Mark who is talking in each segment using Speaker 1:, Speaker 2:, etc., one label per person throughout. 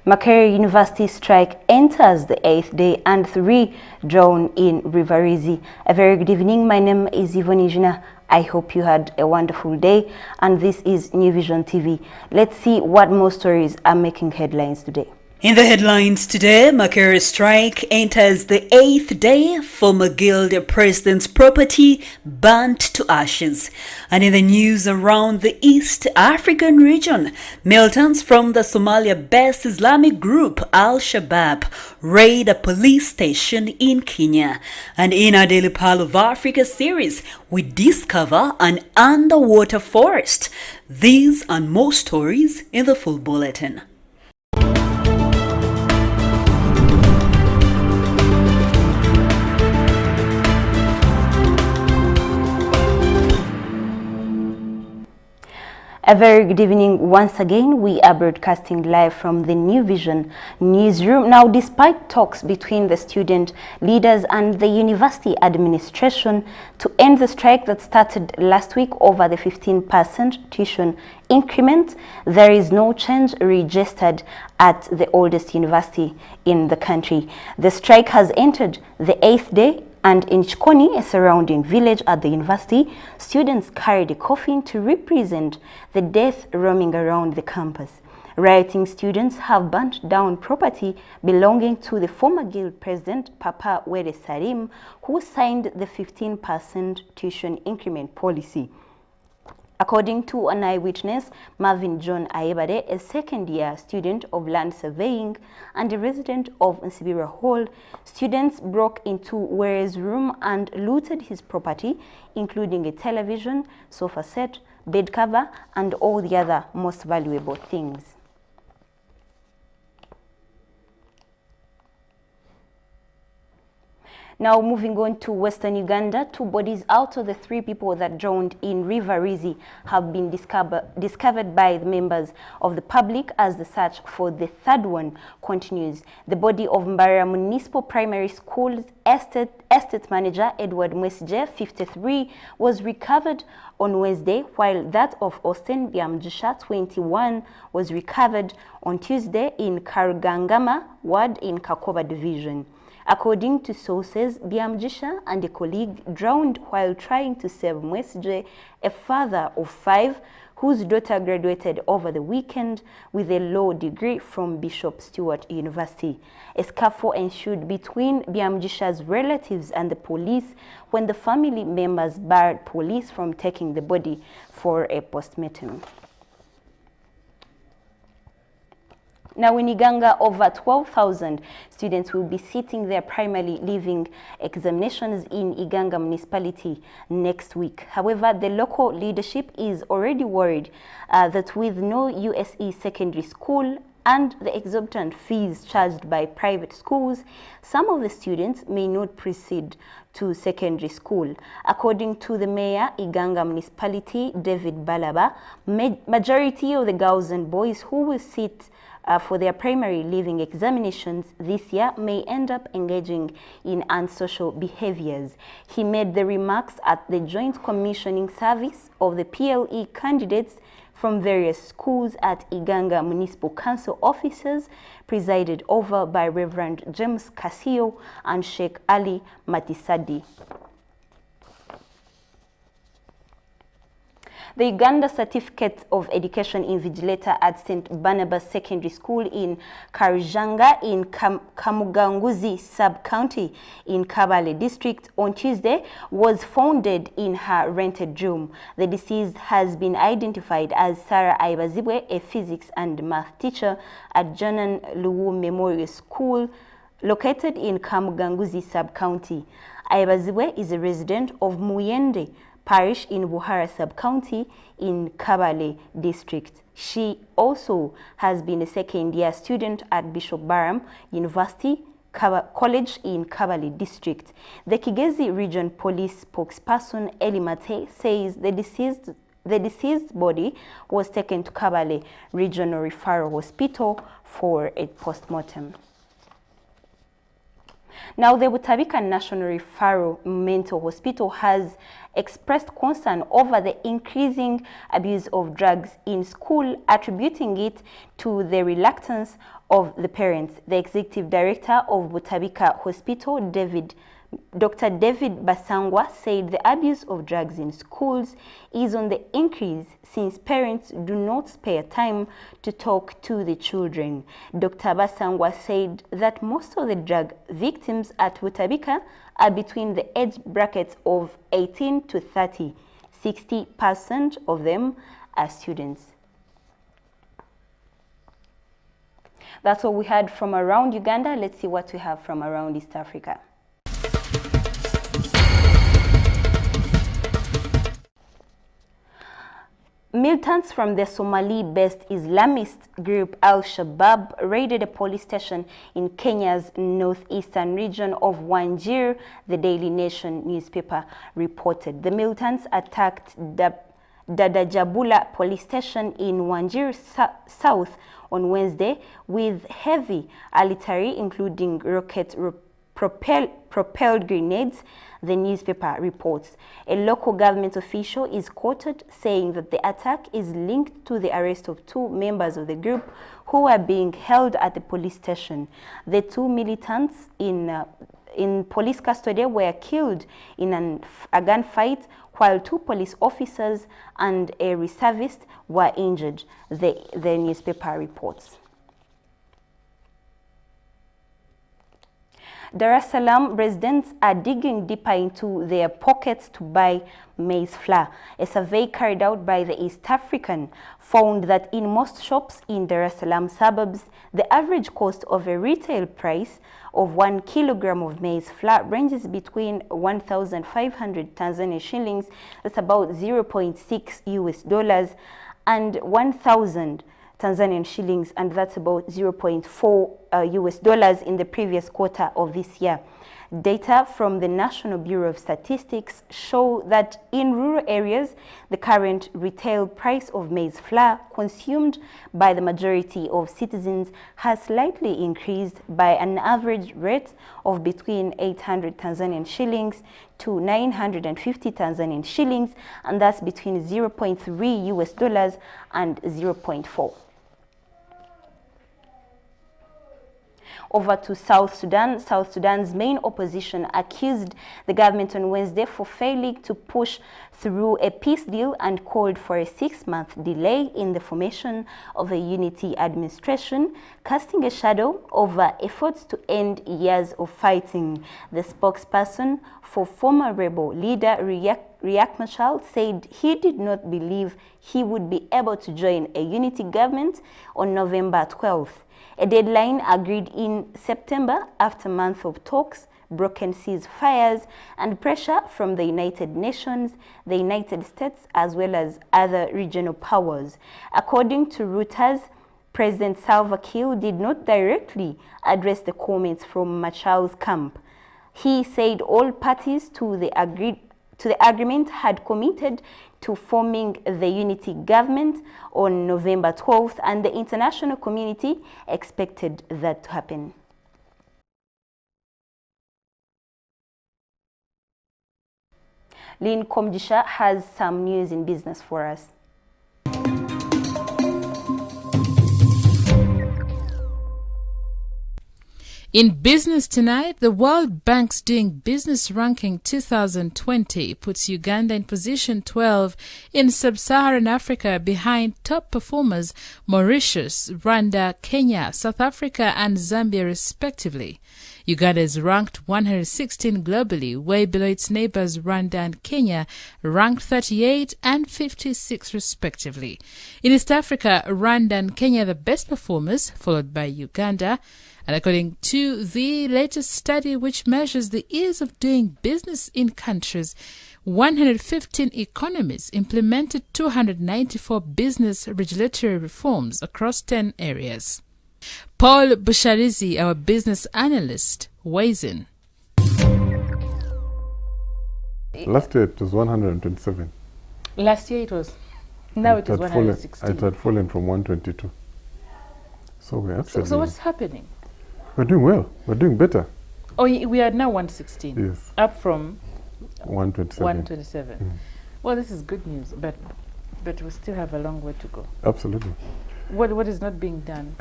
Speaker 1: Makerere University strike enters the 8th day and 3 drawn in Rivarizi. A very good evening. My name is Ivonijina. I hope you had a wonderful day, and this is New Vision TV. Let's see what more stories are making headlines today.
Speaker 2: In the headlines today, Makerere strike enters the 8th day, former guild president's property burnt to ashes. And in the news around the East African region, militants from the Somalia-based Islamic group Al-Shabaab raid a police station in Kenya. And in our Daily Pal of Africa series, we discover an underwater forest. These and more stories in the full bulletin.
Speaker 1: A very good evening once again. We are broadcasting live from the New Vision newsroom. Now, despite talks between the student leaders and the university administration to end the strike that started last week over the 15% tuition increment, there is no change registered at the oldest university in the country. The strike has entered the 8th day, and in Chikoni, a surrounding village at the university, students carried a coffin to represent the death roaming around the campus. Rioting students have burnt down property belonging to the former guild president, Papa Were Salim, who signed the 15% tuition increment policy. According to an eyewitness, Marvin John Ayebade, a second-year student of land surveying and a resident of Nsibira Hall, students broke into Were's room and looted his property, including a television, sofa set, bed cover, and all the other most valuable things. Now, moving on to Western Uganda, 2 bodies out of the 3 people that drowned in Rivarizi have been discovered by the members of the public as the search for the 3rd one continues. The body of Mbara Municipal Primary School's estate manager, Edward Mwesije, 53, was recovered on Wednesday, while that of Austin Byamjisha, 21, was recovered on Tuesday in Karugangama ward in Kakoba division. According to sources, Byamjisha and a colleague drowned while trying to save Mwesije, a father of 5, whose daughter graduated over the weekend with a law degree from Bishop Stewart University. A scuffle ensued between Byamjisha's relatives and the police when the family members barred police from taking the body for a postmortem. Now, in Uganda, over 12,000 students will be sitting their primary leaving examinations in Uganda municipality next week. However, the local leadership is already worried that with no USE secondary school and the exorbitant fees charged by private schools, some of the students may not proceed to secondary school. According to the mayor, Iganga municipality, David Balaba, majority of the girls and boys who will sit for their primary leaving examinations this year may end up engaging in unsocial behaviors. He made the remarks at the joint commissioning service of the PLE candidates from various schools at Iganga Municipal Council offices, presided over by Reverend James Casio and Sheikh Ali Matisadi. The Uganda Certificate of Education Invigilator at St. Barnabas Secondary School in Karijanga in Kamuganguzi Sub-County in Kabale District on Tuesday was founded in her rented room. The deceased has been identified as Sarah Aibazibwe, a physics and math teacher at Janan Luwu Memorial School located in Kamuganguzi Sub-County. Aibazibwe is a resident of Muyende Parish in Buhara Sub-County in Kabale District. She also has been a second-year student at Bishop Barham University College in Kabale District. The Kigezi Region Police spokesperson Eli Mate says the deceased body was taken to Kabale Regional Referral Hospital for a postmortem. Now, the Butabika National Referral Mental Hospital has expressed concern over the increasing abuse of drugs in school, attributing it to the reluctance of the parents. The executive director of Butabika Hospital, Dr. David Basangwa, said the abuse of drugs in schools is on the increase since parents do not spare time to talk to the children. Dr. Basangwa said that most of the drug victims at Butabika are between the age brackets of 18 to 30. 60% of them are students. That's what we had from around Uganda. Let's see what we have from around East Africa. Militants from the Somali-based Islamist group Al-Shabaab raided a police station in Kenya's northeastern region of Wajir, the Daily Nation newspaper reported. The militants attacked Dadajabula police station in Wajir South on Wednesday with heavy artillery, including rocket-propelled grenades, the newspaper reports. A local government official is quoted saying that the attack is linked to the arrest of 2 members of the group who are being held at the police station. The 2 militants in police custody were killed in a gunfight, while 2 police officers and a reservist were injured, the newspaper reports. Dar es Salaam residents are digging deeper into their pockets to buy maize flour. A survey carried out by the East African found that in most shops in Dar es Salaam suburbs, the average cost of a retail price of 1 kilogram of maize flour ranges between 1,500 Tanzanian shillings, that's about $0.6 and 1,000 Tanzanian shillings, and that's about $0.4 in the previous quarter of this year. Data from the National Bureau of Statistics show that in rural areas, the current retail price of maize flour consumed by the majority of citizens has slightly increased by an average rate of between 800 Tanzanian shillings to 950 Tanzanian shillings, and that's between $0.3 and 0.4. Over to South Sudan. South Sudan's main opposition accused the government on Wednesday for failing to push through a peace deal and called for a 6-month delay in the formation of a unity administration, casting a shadow over efforts to end years of fighting. The spokesperson for former rebel leader Riek Machar said he did not believe he would be able to join a unity government on November 12th. A deadline agreed in September after months of talks, broken ceasefires, and pressure from the United Nations, the United States, as well as other regional powers. According to Reuters, President Salva Kiir did not directly address the comments from Machar's camp. He said all parties to the agreement had committed to forming the unity government on November 12th, and the international community expected that to happen. Lynn Komjisha has some news in business for us.
Speaker 3: In business tonight, the World Bank's Doing Business Ranking 2020 puts Uganda in position 12 in sub-Saharan Africa, behind top performers Mauritius, Rwanda, Kenya, South Africa and Zambia respectively. Uganda is ranked 116 globally, way below its neighbors Rwanda and Kenya, ranked 38 and 56 respectively. In East Africa, Rwanda and Kenya are the best performers, followed by Uganda. And according to the latest study, which measures the ease of doing business in countries, 115 economies implemented 294 business regulatory reforms across 10 areas. Paul Busharizi, our business analyst, weighs in.
Speaker 4: Last year it was 127.
Speaker 5: Last year it was. Now it is 116.
Speaker 4: It had fallen from 122. So we're actually...
Speaker 5: So what's happening?
Speaker 4: We're doing well. We're doing better.
Speaker 5: Oh, we are now 116.
Speaker 4: Yes.
Speaker 5: Up from
Speaker 4: 127.
Speaker 5: 127. Well, this is good news, but we still have a long way to go.
Speaker 4: Absolutely.
Speaker 5: What is not being done?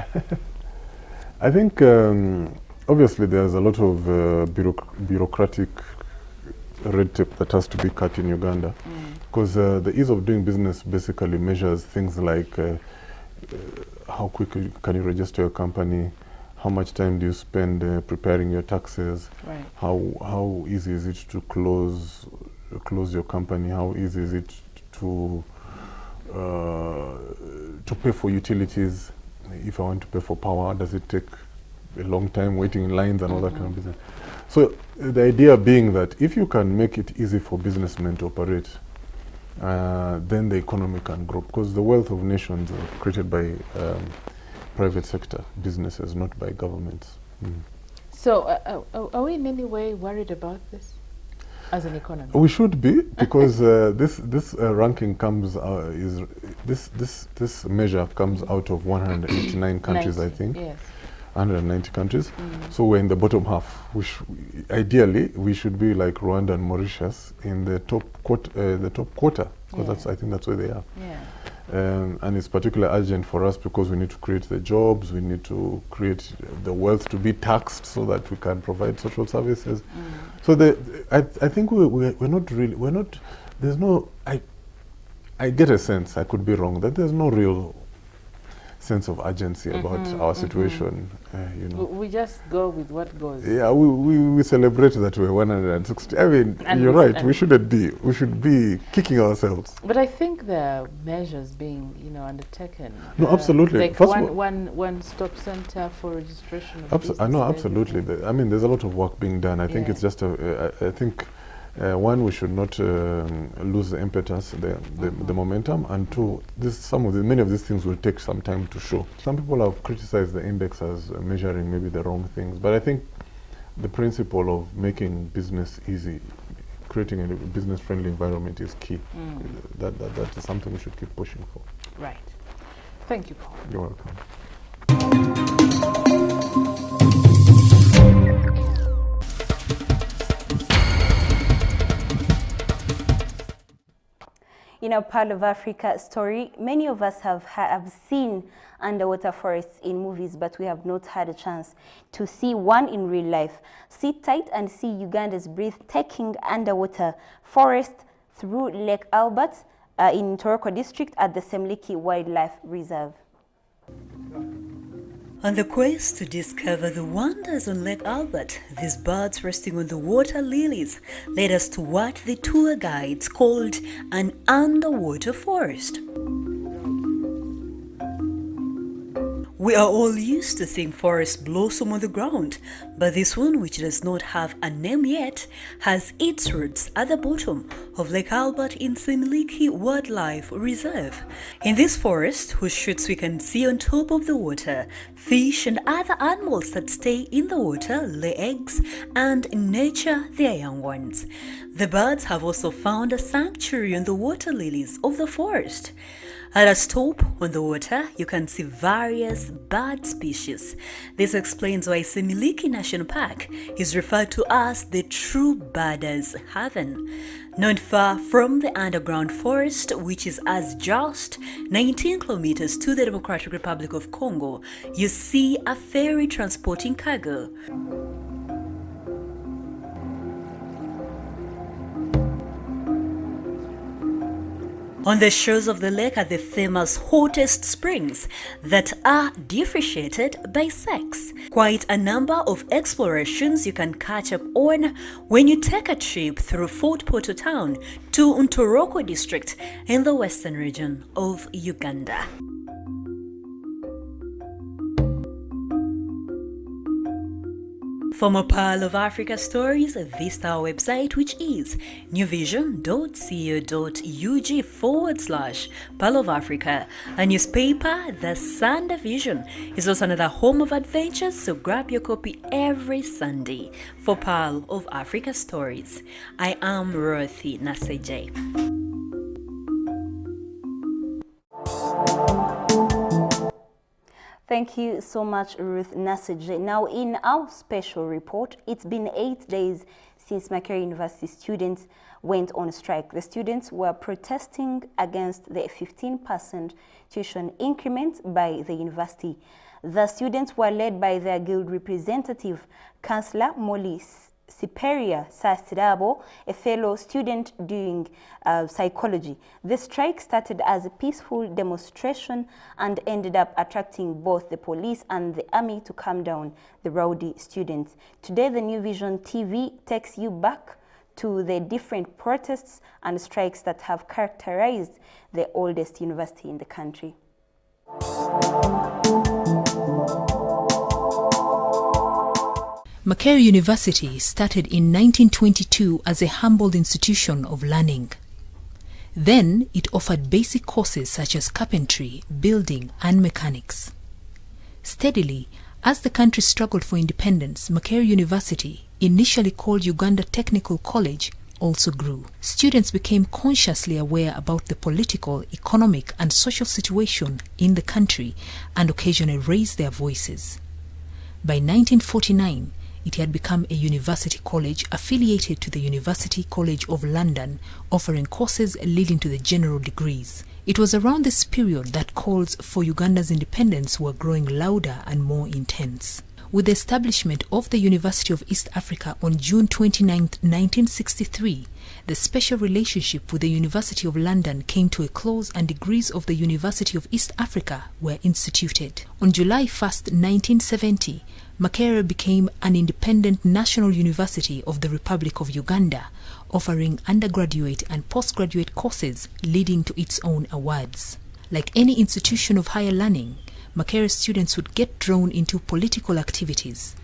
Speaker 4: I think obviously there's a lot of bureaucratic red tape that has to be cut in Uganda, because the ease of doing business basically measures things like how quickly can you register your company, how much time do you spend preparing your taxes,
Speaker 5: Right.
Speaker 4: how easy is it to close your company, how easy is it to pay for utilities. If I want to pay for power, does it take a long time waiting in lines and all that kind of business? So the idea being that if you can make it easy for businessmen to operate, then the economy can grow, because the wealth of nations are created by private sector businesses, not by governments.
Speaker 5: So are we in any way worried about this as an economy?
Speaker 4: We should be, because this ranking comes this measure comes out of 189 countries,
Speaker 5: 90,
Speaker 4: I think.
Speaker 5: Yes.
Speaker 4: 190 countries. So we're in the bottom half. Ideally, we should be like Rwanda and Mauritius in the top quarter, because I think that's where they are.
Speaker 5: Yeah.
Speaker 4: And it's particularly urgent for us because we need to create the jobs, we need to create the wealth to be taxed so that we can provide social services. So I think we're not, there's no, I get a sense, I could be wrong, that there's no real sense of urgency about our situation, you know.
Speaker 5: We just go with what goes.
Speaker 4: Yeah, we celebrate that we're 160. I mean, you're right, we should be kicking ourselves.
Speaker 5: But I think there are measures being, undertaken.
Speaker 4: No, absolutely.
Speaker 5: Like
Speaker 4: First
Speaker 5: one-stop center for registration of business.
Speaker 4: I know, absolutely. I mean, there's a lot of work being done. I think it's just I think one, we should not lose the impetus, the momentum, and two, many of these things will take some time to show. Some people have criticized the index as measuring maybe the wrong things, but I think the principle of making business easy, creating a business-friendly environment is key. That is something we should keep pushing for.
Speaker 5: Right. Thank you, Paul.
Speaker 4: You're welcome.
Speaker 1: In our Pearl of Africa story, many of us have seen underwater forests in movies, but we have not had a chance to see one in real life. Sit tight and see Uganda's breathtaking underwater forest through Lake Albert in Toroko district at the Semliki Wildlife Reserve.
Speaker 2: On the quest to discover the wonders on Lake Albert, these birds resting on the water lilies led us to what the tour guides called an underwater forest. We are all used to seeing forests blossom on the ground, but this one, which does not have a name yet, has its roots at the bottom of Lake Albert in Semliki Wildlife Reserve. In this forest, whose shoots we can see on top of the water, fish and other animals that stay in the water lay eggs and nurture their young ones. The birds have also found a sanctuary on the water lilies of the forest. At a stop on the water, you can see various bird species. This explains why Semliki National Park is referred to as the true birders' heaven. Not far from the underground forest, which is as just 19 kilometers to the Democratic Republic of Congo, you see a ferry transporting cargo. On the shores of the lake are the famous hottest springs that are differentiated by sex. Quite a number of explorations you can catch up on when you take a trip through Fort Portal town to Toroko district in the western region of Uganda. For more Pearl of Africa stories, visit our website, which is newvision.co.ug/Pearl of Africa. A newspaper, The Sunday Vision, is also another home of adventures, so grab your copy every Sunday for Pearl of Africa stories. I am Rothy Naseje.
Speaker 1: Thank you so much, Ruth Nasije. Now, in our special report, it's been 8 days since Makerere University students went on strike. The students were protesting against the 15% tuition increment by the university. The students were led by their guild representative, Councillor Molly Siperia Sastirabo, a fellow student doing psychology. The strike started as a peaceful demonstration and ended up attracting both the police and the army to calm down the rowdy students. Today, the New Vision TV takes you back to the different protests and strikes that have characterized the oldest university in the country.
Speaker 6: Makerere University started in 1922 as a humble institution of learning. Then it offered basic courses such as carpentry, building, and mechanics. Steadily, as the country struggled for independence, Makerere University, initially called Uganda Technical College, also grew. Students became consciously aware about the political, economic, and social situation in the country and occasionally raised their voices. By 1949, it had become a university college affiliated to the University College of London, offering courses leading to the general degrees. It was around this period that calls for Uganda's independence were growing louder and more intense. With the establishment of the University of East Africa on June 29, 1963, the special relationship with the University of London came to a close and degrees of the University of East Africa were instituted. On July 1, 1970, Makerere became an independent national university of the Republic of Uganda, offering undergraduate and postgraduate courses leading to its own awards. Like any institution of higher learning, Makerere students would get drawn into political activities.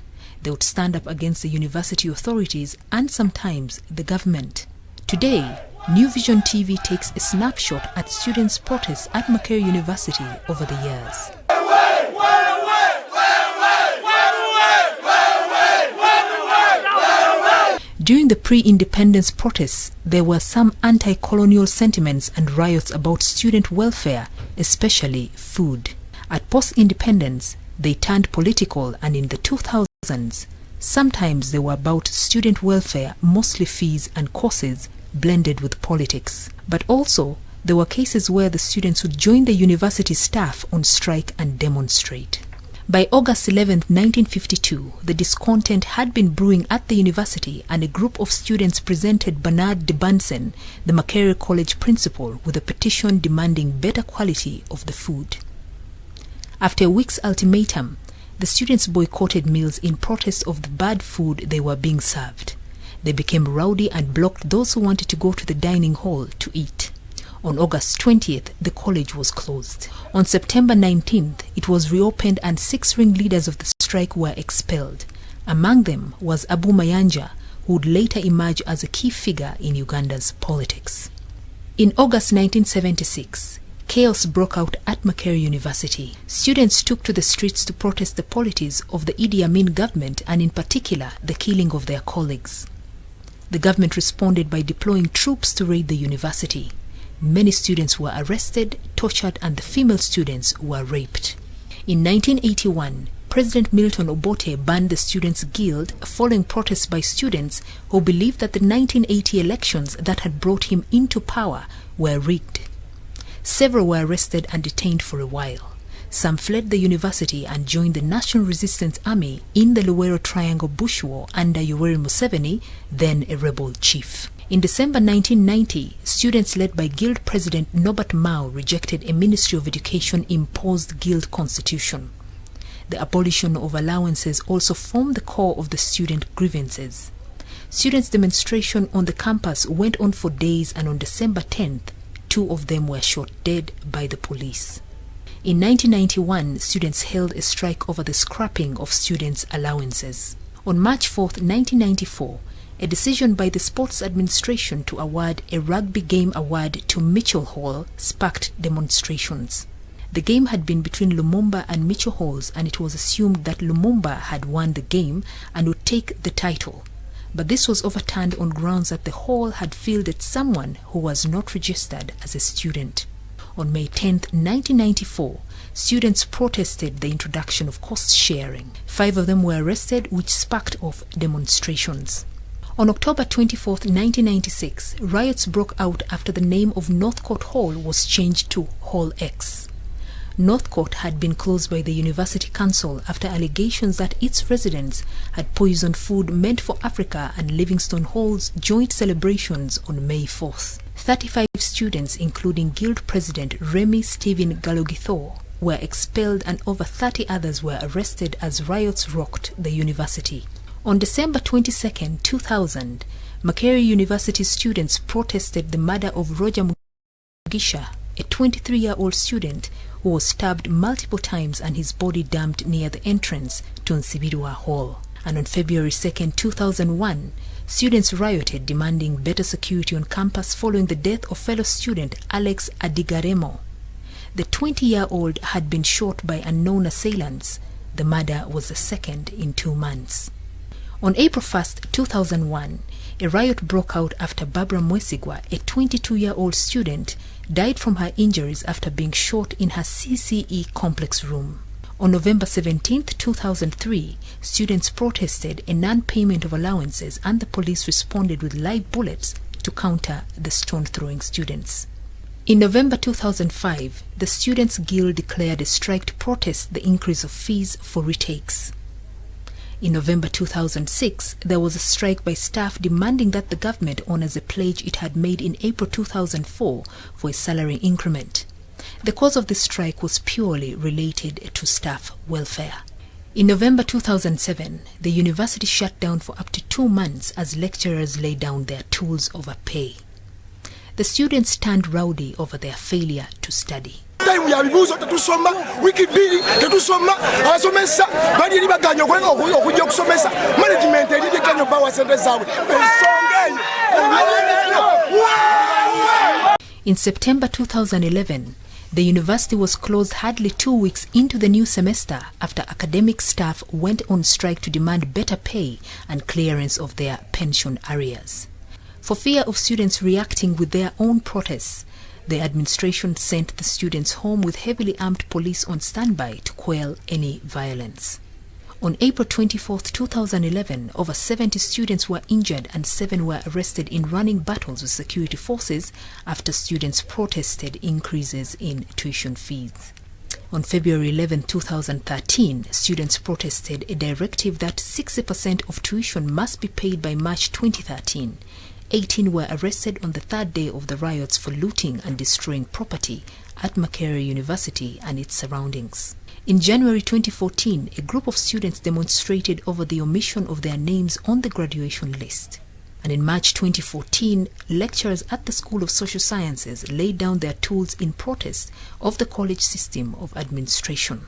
Speaker 6: They would stand up against the university authorities and sometimes the government. Today, New Vision TV takes a snapshot at students' protests at Makerere University over the years. During the pre-independence protests, there were some anti-colonial sentiments and riots about student welfare, especially food. At post-independence, they turned political, and in the 2000s, sometimes they were about student welfare, mostly fees and courses, blended with politics. But also, there were cases where the students would join the university staff on strike and demonstrate. By August 11, 1952, the discontent had been brewing at the university, and a group of students presented Bernard de Bunsen, the Makerere College principal, with a petition demanding better quality of the food. After a week's ultimatum, the students boycotted meals in protest of the bad food they were being served. They became rowdy and blocked those who wanted to go to the dining hall to eat. On August 20th, the college was closed. On September 19th, it was reopened and 6 ringleaders of the strike were expelled. Among them was Abu Mayanja, who would later emerge as a key figure in Uganda's politics. In August 1976, chaos broke out at Makerere University. Students took to the streets to protest the policies of the Idi Amin government and in particular the killing of their colleagues. The government responded by deploying troops to raid the university. Many students were arrested, tortured, and the female students were raped. In 1981, President Milton Obote banned the Students' Guild following protests by students who believed that the 1980 elections that had brought him into power were rigged. Several were arrested and detained for a while. Some fled the university and joined the National Resistance Army in the Luwero Triangle Bush War under Yoweri Museveni, then a rebel chief. In December 1990, students led by Guild President Norbert Mao rejected a Ministry of Education imposed Guild constitution. The abolition of allowances also formed the core of the student grievances. Students' demonstration on the campus went on for days, and on December 10th, 2 of them were shot dead by the police. In 1991, students held a strike over the scrapping of students' allowances. On March 4th, 1994, a decision by the Sports Administration to award a rugby game award to Mitchell Hall sparked demonstrations. The game had been between Lumumba and Mitchell Halls, and it was assumed that Lumumba had won the game and would take the title. But this was overturned on grounds that the hall had fielded someone who was not registered as a student. On May 10, 1994, students protested the introduction of cost sharing. 5 of them were arrested, which sparked off demonstrations. On October 24, 1996, riots broke out after the name of Northcote Hall was changed to Hall X. Northcote had been closed by the University Council after allegations that its residents had poisoned food meant for Africa and Livingstone Hall's joint celebrations on May 4th. 35 students, including Guild President Remy Stephen Galogithor, were expelled and over 30 others were arrested as riots rocked the university. On December 22, 2000, Makerere University students protested the murder of Roger Mugisha, a 23-year-old student who was stabbed multiple times and his body dumped near the entrance to Nsibirwa Hall. And on February 2, 2001, students rioted demanding better security on campus following the death of fellow student Alex Adigaremo. The 20-year-old had been shot by unknown assailants. The murder was the second in 2 months. On April 1, 2001, a riot broke out after Barbara Mwesigwa, a 22-year-old student, died from her injuries after being shot in her CCE complex room. On November 17, 2003, students protested a non-payment of allowances and the police responded with live bullets to counter the stone-throwing students. In November 2005, the Students' Guild declared a strike to protest the increase of fees for retakes. In November 2006, there was a strike by staff demanding that the government honors a pledge it had made in April 2004 for a salary increment. The cause of the strike was purely related to staff welfare. In November 2007, the university shut down for up to 2 months as lecturers laid down their tools over pay. The students turned rowdy over their failure to study.
Speaker 7: Management
Speaker 6: In September 2011, the university was closed hardly 2 weeks into the new semester after academic staff went on strike to demand better pay and clearance of their pension arrears. For fear of students reacting with their own protests, the administration sent the students home with heavily armed police on standby to quell any violence. On April 24, 2011, over 70 students were injured and 7 were arrested in running battles with security forces after students protested increases in tuition fees. On February 11, 2013, students protested a directive that 60% of tuition must be paid by March 2013. 18 were arrested on the 3rd day of the riots for looting and destroying property at Makerere University and its surroundings. In January 2014, a group of students demonstrated over the omission of their names on the graduation list. And in March 2014, lecturers at the School of Social Sciences laid down their tools in protest of the college system of administration.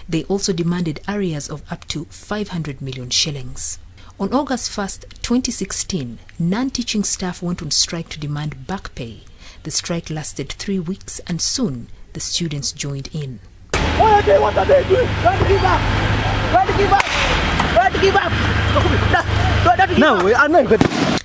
Speaker 6: They also demanded arrears of up to 500 million shillings. On August 1, 2016, non-teaching staff went on strike to demand back pay. The strike lasted 3 weeks and soon the students joined in.
Speaker 7: What are they doing? Try to give up! Try to give up! Try to give up! No, we are not good.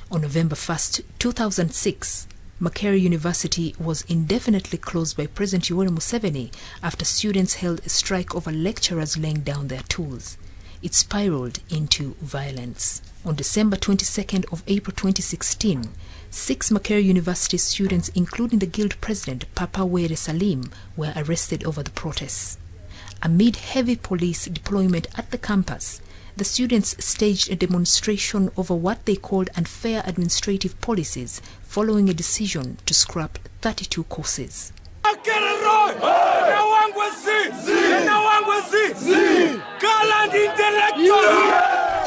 Speaker 6: On November 1, 2006, Makerere University was indefinitely closed by President Yoweri Museveni after students held a strike over lecturers laying down their tools. It spiraled into violence. On December 22nd of April 2016, 6 Makerere University students, including the Guild President Papa Were Salim, were arrested over the protests. Amid heavy police deployment at the campus, the students staged a demonstration over what they called unfair administrative policies following a decision to scrap 32 courses.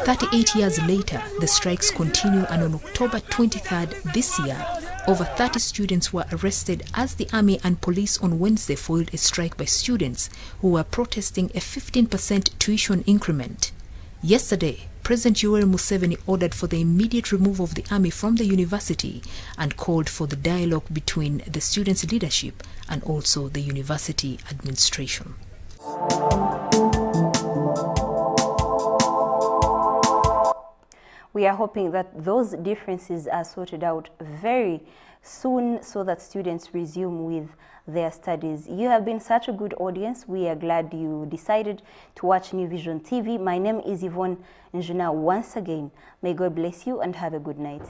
Speaker 6: 38 years later, the strikes continue, and on October 23rd this year, over 30 students were arrested as the army and police on Wednesday foiled a strike by students who were protesting a 15% tuition increment. Yesterday, President Yoweri Museveni ordered for the immediate removal of the army from the university and called for the dialogue between the students' leadership and also the university administration.
Speaker 1: We are hoping that those differences are sorted out very soon so that students resume with their studies. You have been such a good audience. We are glad you decided to watch New Vision TV. My name is Yvonne Njuna once again. May God bless you and have a good night.